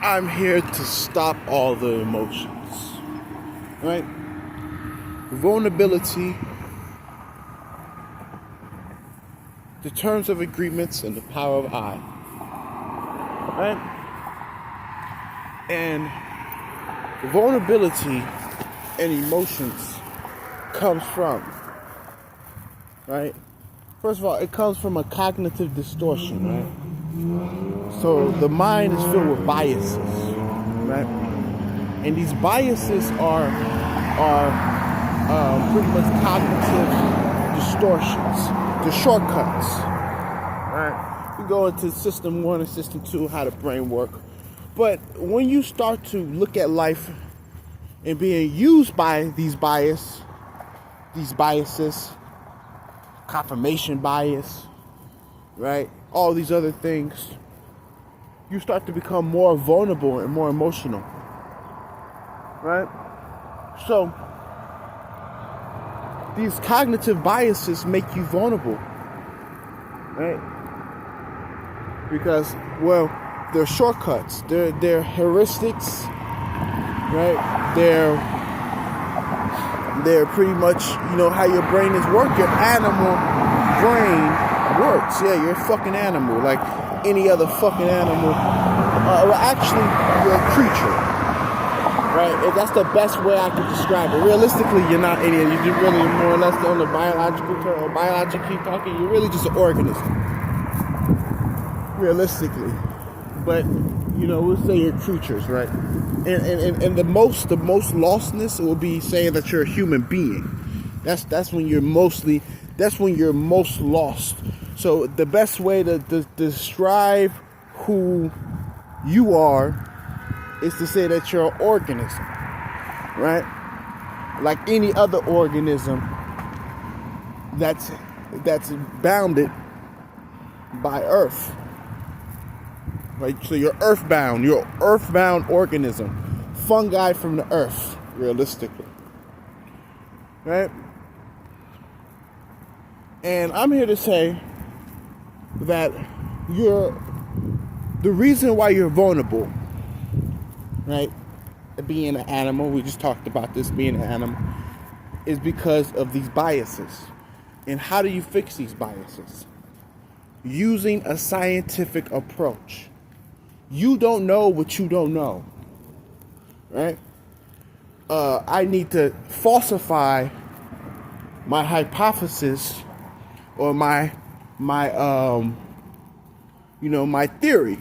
I'm here to stop all the emotions, right? Vulnerability, the terms of agreements, and the power of I, right? And vulnerability and emotions comes from, right? First of all, it comes from a cognitive distortion, right? So the mind is filled with biases, right? And these biases are pretty much cognitive distortions, the shortcuts, right? We go into system 1 and system 2, how the brain works. But when you start to look at life and being used by these biases, confirmation bias, right? All these other things, you start to become more vulnerable and more emotional, right? So these cognitive biases make you vulnerable, right? Because, well, they're shortcuts, they're heuristics, right? They're pretty much, how your brain is working. Your animal brain works. Yeah, you're a fucking animal, like any other fucking animal. Well, actually, you're a creature, right? And that's the best way I can describe it. Realistically, you're not any. You're really more or less on the biological term, or biologically talking. You're really just an organism, realistically. But we'll say you're creatures, right? And the most lostness will be saying that you're a human being. That's when you're most lost. So the best way to describe who you are is to say that you're an organism, right? Like any other organism that's bounded by Earth. Right, so you're earthbound. You're an earthbound organism, fungi from the earth, realistically, right? And I'm here to say that the reason why you're vulnerable, right? Being an animal, we just talked about this, being an animal, is because of these biases. And how do you fix these biases? Using a scientific approach. You don't know what you don't know, right? I need to falsify my hypothesis or my theory,